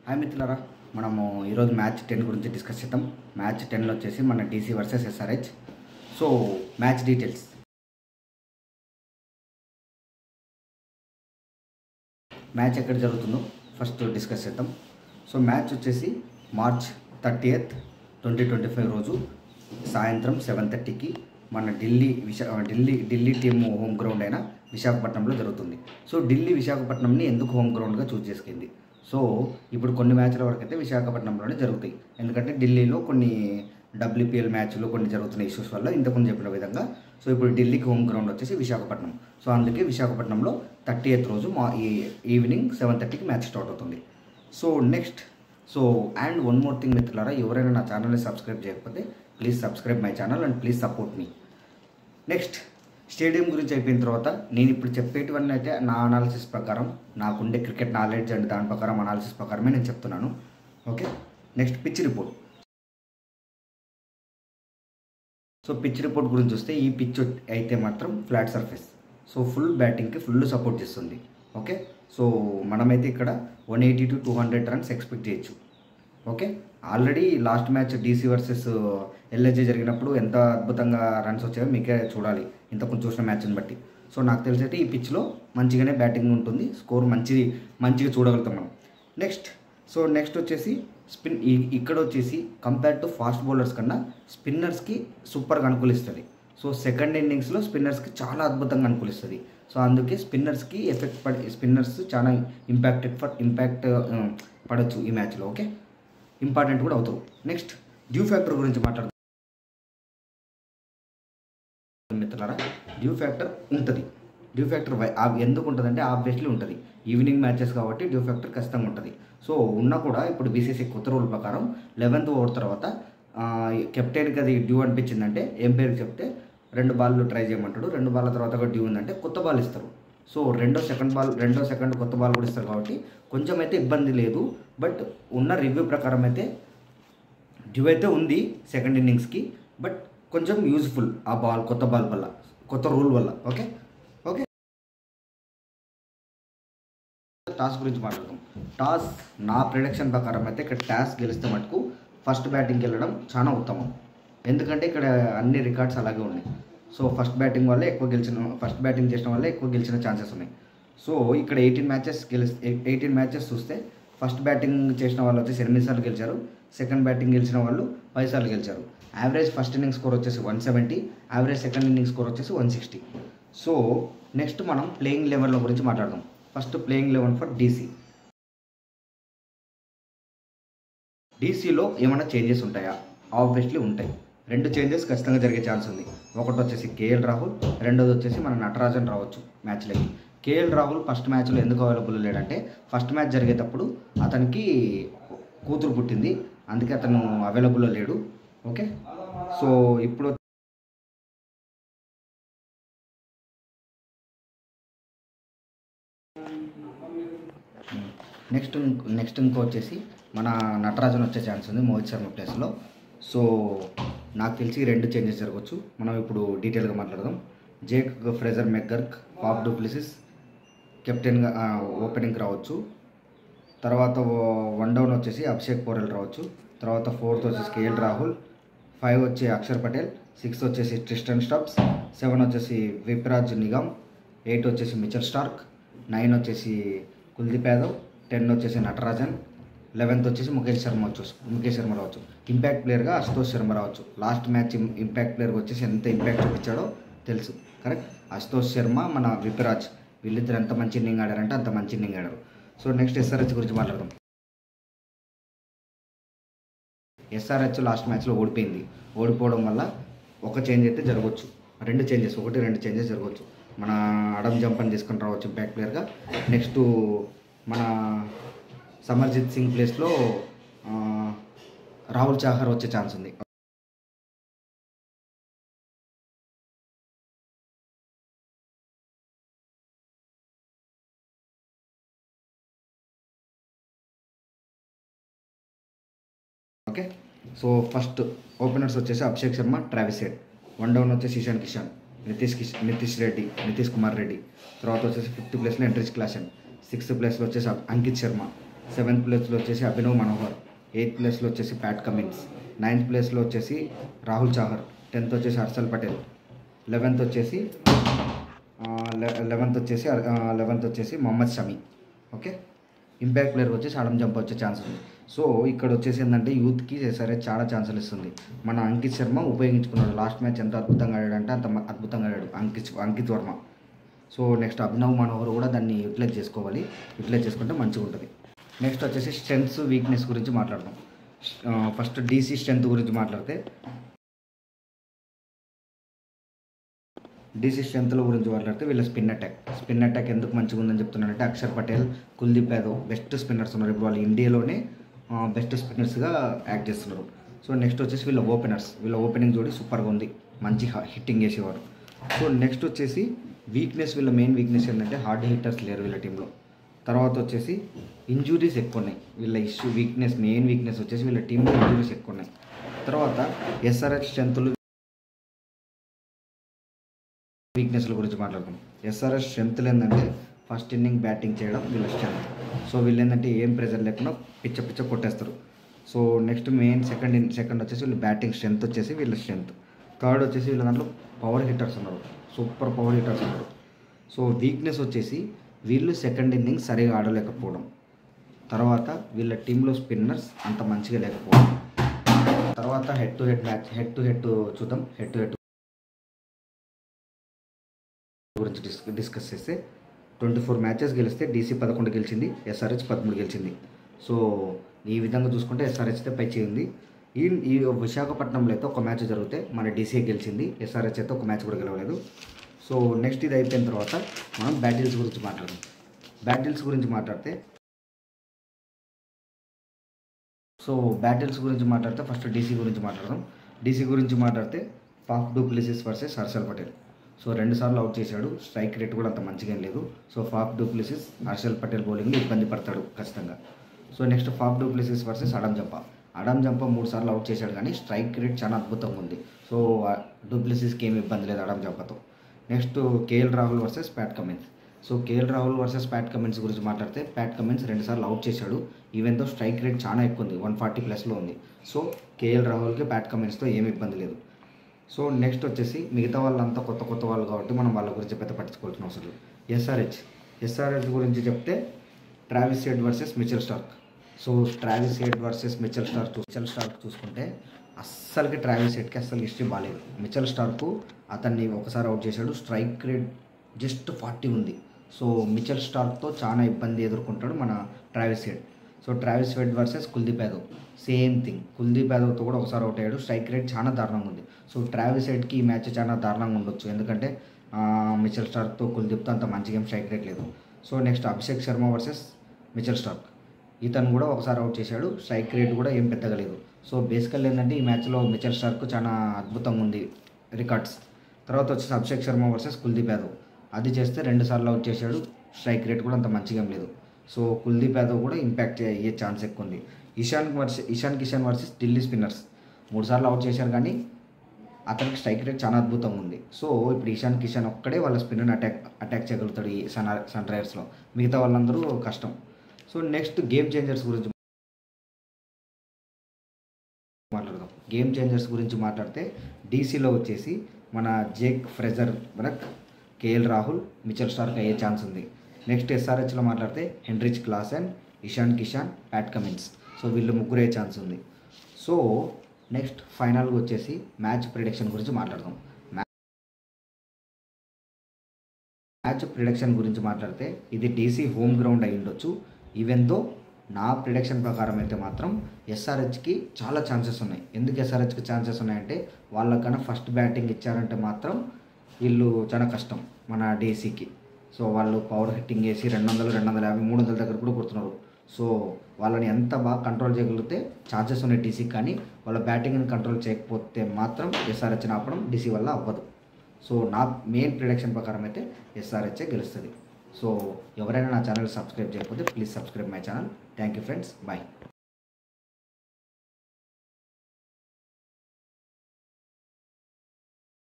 Hi మిత్రులారా, మనము ఈరోజు మ్యాచ్ 10 గురించి డిస్కస్ చేద్దాం. మ్యాచ్ 10లో వచ్చేసి మన DC versus SRH. So match details. Match ఎక్కడ జరుగుతుందో ఫస్ట్ డిస్కస్ చేద్దాం. సో మ్యాచ్ వచ్చేసి మార్చ్ 30th 2025 రోజు సాయంత్రం 7:30కి మన ఢిల్లీ టీమ్ హోమ్ గ్రౌండ్ అయిన విశాఖపట్నంలో జరుగుతుంది. సో ఢిల్లీ విశాఖపట్నంని ఎందుకు హోమ్ గ్రౌండ్గా చూస్ చేసుకుంది? సో ఇప్పుడు కొన్ని మ్యాచ్ల వరకు అయితే విశాఖపట్నంలోనే జరుగుతాయి. ఎందుకంటే ఢిల్లీలో కొన్ని WPL మ్యాచ్లు కొన్ని జరుగుతున్న ఇష్యూస్ వల్ల ఇంతకుముందు చెప్పిన విధంగా సో ఇప్పుడు ఢిల్లీకి హోమ్ గ్రౌండ్ వచ్చేసి విశాఖపట్నం. సో అందుకే విశాఖపట్నంలో 30th రోజు ఈవినింగ్ 7:30కి మ్యాచ్ స్టార్ట్ అవుతుంది. So next and one more thing మిత్రులారా, ఎవరైనా నా ఛానల్ని సబ్స్క్రైబ్ చేయకపోతే please subscribe my channel and please support me. Next stadium గురించి అయిపోయిన తర్వాత నేను ఇప్పుడు చెప్పేటివన్నీ అయితే నా అనాలిసిస్ ప్రకారం, నాకుండే క్రికెట్ నాలెడ్జ్ అండ్ దాని ప్రకారం అనాలిసిస్ ప్రకారమే నేను చెప్తున్నాను. Okay, next pitch report. So pitch report గురించి వస్తే ఈ పిచ్ అయితే మాత్రం ఫ్లాట్ సర్ఫేస్. సో ఫుల్ బ్యాటింగ్కి ఫుల్ సపోర్ట్ చేస్తుంది. ఓకే, సో మనమైతే ఇక్కడ 180 to 200 రన్స్ ఎక్స్పెక్ట్ చేయొచ్చు. Okay, already last match DC versus LSG జరిగినప్పుడు ఎంత అద్భుతంగా రన్స్ వచ్చాయో మీకే చూడాలి ఇంతకు చూసిన మ్యాచ్ని బట్టి. సో నాకు తెలిసి అయితే ఈ పిచ్లో మంచిగానే బ్యాటింగ్ ఉంటుంది, స్కోర్ మంచిగా చూడగలుగుతాం మనం. నెక్స్ట్ వచ్చేసి స్పిన్. ఇక్కడ వచ్చేసి కంపేర్ టు ఫాస్ట్ బౌలర్స్ కన్నా స్పిన్నర్స్కి సూపర్గా అనుకూలిస్తుంది. సో సెకండ్ ఇన్నింగ్స్లో స్పిన్నర్స్కి చాలా అద్భుతంగా అనుకూలిస్తుంది. సో అందుకే స్పిన్నర్స్కి స్పిన్నర్స్ చాలా ఇంపాక్ట్ పడవచ్చు ఈ మ్యాచ్లో. ఓకే, ఇంపార్టెంట్ కూడా అవుతారు. నెక్స్ట్ డ్యూ ఫ్యాక్టర్ గురించి మాట్లాడుతాం మిత్రులారా. డ్యూ ఫ్యాక్టర్ ఉంటుంది. డ్యూ ఫ్యాక్టర్ ఎందుకు ఉంటుందంటే ఆబ్వియస్లీ ఉంటుంది. ఈవినింగ్ మ్యాచెస్ కాబట్టి డ్యూ ఫ్యాక్టర్ ఖచ్చితంగా ఉంటుంది. సో ఉన్నా కూడా ఇప్పుడు BCCI కొత్త రూల్ ప్రకారం 11th ఓవర్ తర్వాత కెప్టెన్కి అది డ్యూ అనిపించిందంటే ఏం పేరు చెప్తే 2 బాల్లు ట్రై చేయమంటాడు. 2 బాల్ తర్వాత కూడా డ్యూ ఉందంటే కొత్త బాల్ ఇస్తారు. సో రెండో సెకండ్ కొత్త బాల్ కూడా ఇస్తారు కాబట్టి కొంచెం అయితే ఇబ్బంది లేదు. బట్ ఉన్న రివ్యూ ప్రకారం అయితే డ్యూ అయితే ఉంది సెకండ్ ఇన్నింగ్స్కి, బట్ కొంచెం యూజ్ఫుల్ ఆ బాల్ కొత్త బాల్ వల్ల, కొత్త రూల్ వల్ల. ఓకే, టాస్ గురించి మాట్లాడదాం. టాస్ నా ప్రిడిక్షన్ ప్రకారం అయితే ఇక్కడ టాస్ గెలిస్తే మటుకు ఫస్ట్ బ్యాటింగ్కి వెళ్ళడం చాలా ఉత్తమం. ఎందుకంటే ఇక్కడ అన్ని రికార్డ్స్ అలాగే ఉన్నాయి. సో ఫస్ట్ బ్యాటింగ్ చేసిన వల్లే ఎక్కువ గెలిచిన ఛాన్సెస్ ఉన్నాయి. సో ఇక్కడ 18 మ్యాచెస్ చూస్తే ఫస్ట్ బ్యాటింగ్ చేసిన వాళ్ళు వచ్చేసి 8 సార్లు గెలిచారు. సెకండ్ బ్యాటింగ్ గెలిచిన వాళ్ళు 10 సార్లు గెలిచారు. యావరేజ్ ఫస్ట్ ఇన్నింగ్ స్కోర్ వచ్చేసి 170, యావరేజ్ సెకండ్ ఇన్నింగ్ స్కోర్ వచ్చేసి 160. సో నెక్స్ట్ మనం ప్లేయింగ్ లెవెన్ల గురించి మాట్లాడదాం. ఫస్ట్ ప్లేయింగ్ లెవెన్ ఫర్ DCలో ఏమైనా చేంజెస్ ఉంటాయా? ఆబ్వియస్లీ ఉంటాయి. 2 చేంజెస్ ఖచ్చితంగా జరిగే ఛాన్స్ ఉంది. ఒకటి వచ్చేసి KL రాహుల్, రెండోది వచ్చేసి మన నటరాజన్ రావచ్చు మ్యాచ్లకి. KL రాహుల్ ఫస్ట్ మ్యాచ్లో ఎందుకు అవైలబుల్ లేడంటే ఫస్ట్ మ్యాచ్ జరిగేటప్పుడు అతనికి కూతురు పుట్టింది, అందుకే అతను అవైలబుల్లో లేడు. ఓకే, సో ఇప్పుడు నెక్స్ట్ ఇంకో వచ్చేసి మన నటరాజన్ వచ్చే ఛాన్స్ ఉంది మోహిత్ శర్మ ప్లేస్లో. సో నాకు తెలిసి 2 చేంజెస్ జరగవచ్చు. మనం ఇప్పుడు డీటెయిల్గా మాట్లాడదాం. Jake Fraser McGurk, Faf du Plessis కెప్టెన్గా ఓపెనింగ్కి రావచ్చు. తర్వాత 1 డౌన్ వచ్చేసి అభిషేక్ పోరెల్ రావచ్చు. తర్వాత 4th వచ్చేసి KL రాహుల్, 5 వచ్చి అక్షర్ పటేల్, 6 వచ్చేసి ట్రిస్టన్ స్టబ్స్, 7 వచ్చేసి విప్రాజ్ నిగమ్, 8 వచ్చేసి మిచెల్ స్టార్క్, 9 వచ్చేసి కుల్దీప్ యాదవ్, 10 వచ్చేసి నటరాజన్, 11th వచ్చేసి ముఖేష్ శర్మ రావచ్చు. ఇంపాక్ట్ ప్లేయర్గా అశుతోష్ శర్మ రావచ్చు. లాస్ట్ మ్యాచ్ ఇంపాక్ట్ ప్లేయర్గా వచ్చేసి ఎంత ఇంపాక్ట్ చూపించాడో తెలుసు. కరెక్ట్, అశుతోష్ శర్మ, మన విప్రాజ్, వీళ్ళిద్దరు ఎంత మంచి ఇన్నింగ్ ఆడారంటే అంత మంచి ఇన్నింగ్ ఆడారు. సో నెక్స్ట్ SRH గురించి మాట్లాడదాం. SRH లాస్ట్ మ్యాచ్లో ఓడిపోవడం వల్ల ఒక చేంజ్ అయితే జరగవచ్చు. 2 చేంజెస్ జరగవచ్చు. మన అడమ్ జంపని తీసుకొని రావచ్చు ఇంపాక్ట్ ప్లేయర్గా. నెక్స్ట్ మన సమర్జిత్ సింగ్ ప్లేస్లో రాహుల్ చాహర్ వచ్చే ఛాన్స్ ఉంది. ఓకే, సో ఫస్ట్ ఓపెనర్స్ వచ్చేసి Abhishek Sharma, Travis head. 1 down వచ్చేసి ఇషాన్ కిషన్, నితీష్ కుమార్ రెడ్డి. తర్వాత వచ్చేసి 5th ప్లేస్లో ఎంట్రిచ్ క్లాసెన్, 6th ప్లేస్లో వచ్చేసి అంకిత్ శర్మ, సెవెంత్ ప్లేస్లో వచ్చేసి అభినవ్ మనోహర్, ఎయిత్ ప్లేస్లో వచ్చేసి ప్యాట్ కమిన్స్, నైన్త్ ప్లేస్లో వచ్చేసి రాహుల్ చాహర్, 10th వచ్చేసి హర్షల్ పటేల్, 11th వచ్చేసి 11th వచ్చేసి Mohammed Shami. Okay, impact player వచ్చేసి ఆడమ్ జంప్ వచ్చే ఛాన్స్ ఉంది. సో ఇక్కడ వచ్చేసి ఏంటంటే యూత్కి సరే చాలా ఛాన్సులు ఇస్తుంది. మన అంకిత్ శర్మ ఉపయోగించుకున్నాడు. లాస్ట్ మ్యాచ్ ఎంత అద్భుతంగా ఆడాడంటే అంత అద్భుతంగా ఆడాడు అంకిత్ వర్మ. సో నెక్స్ట్ అభినవ్ మనోహర్ కూడా దాన్ని యూటిలైజ్ చేసుకోవాలి. యూటిలైజ్ చేసుకుంటే మంచిగా ఉంటుంది. నెక్స్ట్ వచ్చేసి స్ట్రెంగ్స్ వీక్నెస్ గురించి మాట్లాడదాం. ఫస్ట్ డీసీ స్ట్రెంత్ గురించి మాట్లాడితే, డీసీ స్ట్రెంత్ల గురించి మాట్లాడితే వీళ్ళ స్పిన్ అటాక్ ఎందుకు మంచిగా ఉందని చెప్తున్నానంటే అక్షర్ పటేల్, కుల్దీప్ యాదవ్ బెస్ట్ స్పిన్నర్స్ ఉన్నారు. ఇప్పుడు వాళ్ళు ఇండియాలోనే బెస్ట్ స్పిన్నర్స్గా యాక్ట్ చేస్తున్నారు. సో నెక్స్ట్ వచ్చేసి వీళ్ళ ఓపెనింగ్ జోడి సూపర్గా ఉంది, మంచి హిట్టింగ్ చేసేవారు. సో నెక్స్ట్ వచ్చేసి వీళ్ళ మెయిన్ వీక్నెస్ ఏంటంటే హార్డ్ హిట్టర్స్ లేరు వీళ్ళ టీంలో. తర్వాత వచ్చేసి ఇంజురీస్ ఎక్కువ ఉన్నాయి. వీళ్ళ మెయిన్ వీక్నెస్ వచ్చేసి వీళ్ళ టీంలో ఇంజురీస్ ఎక్కువ ఉన్నాయి. తర్వాత ఎస్ఆర్హెచ్ స్ట్రెంత్లు వీక్నెస్ల గురించి మాట్లాడుతాం. ఎస్ఆర్హెచ్ స్ట్రెంత్లు ఏంటంటే ఫస్ట్ ఇన్నింగ్ బ్యాటింగ్ చేయడం వీళ్ళ స్ట్రెంత్. సో వీళ్ళు ఏంటంటే ఏం ప్రెజర్ లేకుండా పిచ్చ కొట్టేస్తారు. సో నెక్స్ట్ సెకండ్ వచ్చేసి వీళ్ళు బ్యాటింగ్ స్ట్రెంత్ వచ్చేసి వీళ్ళ స్ట్రెంత్. థర్డ్ వచ్చేసి వీళ్ళ దాంట్లో పవర్ హిట్టర్స్ ఉన్నారు, సూపర్ పవర్ హిట్టర్స్ ఉన్నారు. సో వీక్నెస్ వచ్చేసి వీళ్ళు సెకండ్ ఇన్నింగ్ సరిగా ఆడలేకపోవడం. తర్వాత వీళ్ళ టీంలో స్పిన్నర్స్ అంత మంచిగా లేకపోవడం. తర్వాత హెడ్ టు హెడ్ చూద్దాం. హెడ్ టు హెడ్ గురించి డిస్కస్ చేస్తే 24 మ్యాచెస్ గెలిస్తే డీసీ 11 గెలిచింది, ఎస్ఆర్హెచ్ 13 గెలిచింది. సో ఈ విధంగా చూసుకుంటే ఎస్ఆర్హెచ్ అయితే పై చేయింది. ఈ విశాఖపట్నంలో అయితే ఒక మ్యాచ్ జరిగితే మన డీసీ గెలిచింది, ఎస్ఆర్హెచ్ అయితే ఒక మ్యాచ్ కూడా గెలవలేదు. సో నెక్స్ట్ ఇది అయిపోయిన తర్వాత మనం బ్యాటిల్స్ గురించి మాట్లాడదాం. బ్యాటిల్స్ గురించి మాట్లాడితే ఫస్ట్ డీసీ గురించి మాట్లాడితే Faf du Plessis versus Harshal Patel. So 2 సార్లు అవుట్ చేశాడు. స్ట్రైక్ రేట్ కూడా అంత మంచిగా లేదు. So Faf du Plessis Harshal Patel బౌలింగ్లో ఇబ్బంది పడతాడు ఖచ్చితంగా. So next Faf du Plessis versus Adam Zampa 3 సార్లు అవుట్ చేశాడు కానీ స్ట్రైక్ రేట్ చాలా అద్భుతంగా ఉంది. సో డు ప్లెసిస్కి ఏమి ఇబ్బంది లేదు ఆడమ్ జంపాతో. Next KL Rahul versus Pat Cummins. So KL Rahul versus Pat Cummins గురించి మాట్లాడితే ప్యాట్ కమిన్స్ 2 సార్లు అవుట్ చేశాడు. ఈవెన్తో స్ట్రైక్ రేట్ చాలా ఎక్కువ ఉంది, 140+ ఉంది. సో కేఎల్ రాహుల్కి ప్యాట్ కమిన్స్తో ఏమి ఇబ్బంది లేదు. సో నెక్స్ట్ వచ్చేసి మిగతా వాళ్ళంతా కొత్త వాళ్ళు కాబట్టి మనం వాళ్ళ గురించి పెద్ద పట్టించుకోవాల్సిన అవసరం లేదు. ఎస్ఆర్హెచ్ గురించి చెప్తే Travis Head versus Mitchell Starc. So Travis Head versus Mitchell Starc చూసుకుంటే అస్సలకి ట్రావిస్ హెడ్కి అస్సలు హిస్టరీ బాగాలేదు. మిచెల్ స్టార్క్ అతన్ని ఒకసారి అవుట్ చేశాడు, స్ట్రైక్ రేట్ జస్ట్ 40 ఉంది. సో మిచెల్ స్టార్క్తో చాలా ఇబ్బంది ఎదుర్కొంటాడు మన Travis Head. So Travis Head versus Kuldeep Yadav same thing. Kuldeep యాదవ్తో కూడా ఒకసారి అవుట్ అయ్యాడు, స్ట్రైక్ రేట్ చాలా దారుణంగా ఉంది. సో ట్రావిస్ హెడ్కి ఈ మ్యాచ్ చాలా దారుణంగా ఉండొచ్చు, ఎందుకంటే మిచెల్ స్టార్క్తో కుల్దీప్తో అంత మంచిగా ఏం స్ట్రైక్ రేట్ లేదు. So next Abhishek Sharma versus Mitchell Starc. ఇతను కూడా ఒకసారి అవుట్ చేశాడు, స్ట్రైక్ రేట్ కూడా ఏం పెద్దగా లేదు. సో బేసికల్ ఏంటంటే ఈ మ్యాచ్లో మిచెల్ స్టార్క్ చాలా అద్భుతంగా ఉంది రికార్డ్స్. తర్వాత వచ్చేసి అభిషేక్ శర్మ వర్సెస్ కుల్దీప్ యాదవ్. అది చేస్తే 2 సార్లు అవుట్ చేశాడు, స్ట్రైక్ రేట్ కూడా అంత మంచిగా ఏం లేదు. సో కుల్దీప్ యాదవ్ కూడా ఇంపాక్ట్ అయ్యే ఛాన్స్ ఎక్కువ ఉంది. Ishan Kishan versus Delhi spinners. 3 సార్లు అవుట్ చేశారు కానీ అతనికి స్ట్రైక్ రేట్ చాలా అద్భుతంగా ఉంది. సో ఇప్పుడు ఇషాన్ కిషన్ ఒక్కడే వాళ్ళ స్పిన్నర్ని అటాక్ చేయగలుగుతాడు ఈ సన్ రైజర్స్లో, మిగతా వాళ్ళందరూ కష్టం. సో నెక్స్ట్ గేమ్ చేంజర్స్ గురించి మాట్లాడితే డీసీలో వచ్చేసి మన జేక్ ఫ్రెజర్ మనక్, కేఎల్ రాహుల్, మిచెల్ స్టార్క్ అయ్యే ఛాన్స్ ఉంది. నెక్స్ట్ ఎస్ఆర్హెచ్లో మాట్లాడితే Heinrich Klaasen, Ishan Kishan, Pat Cummins. So వీళ్ళు ముగ్గురు అయ్యే ఛాన్స్ ఉంది. సో నెక్స్ట్ ఫైనల్గా వచ్చేసి మ్యాచ్ ప్రిడిక్షన్ గురించి మాట్లాడదాం. మ్యాచ్ ప్రిడిక్షన్ గురించి మాట్లాడితే ఇది డీసీ హోమ్ గ్రౌండ్ అయి ఉండొచ్చు. ఈవెన్తో నా ప్రిడిక్షన్ ప్రకారం అయితే మాత్రం ఎస్ఆర్హెచ్కి చాలా ఛాన్సెస్ ఉన్నాయి. ఎందుకు ఎస్ఆర్హెచ్కి ఛాన్సెస్ ఉన్నాయంటే వాళ్ళకన్నా ఫస్ట్ బ్యాటింగ్ ఇచ్చారంటే మాత్రం వీళ్ళు చాలా కష్టం మన డీసీకి. సో వాళ్ళు పవర్ హిట్టింగ్ వేసి 200, 250, 300 దగ్గర కూడా కొడుతున్నారు. సో వాళ్ళని ఎంత బాగా కంట్రోల్ చేయగలిగితే ఛాన్సెస్ ఉన్నాయి డీసీకి. కానీ వాళ్ళ బ్యాటింగ్ని కంట్రోల్ చేయకపోతే మాత్రం ఎస్ఆర్హెచ్ని ఆపడం డీసీ వల్ల అవ్వదు. సో నా మెయిన్ ప్రిడిక్షన్ ప్రకారం అయితే ఎస్ఆర్హెచ్ఏ గెలుస్తుంది. సో ఎవరైనా నా ఛానల్ సబ్స్క్రైబ్ చేయకపోతే please subscribe my channel. Thank you friends, bye.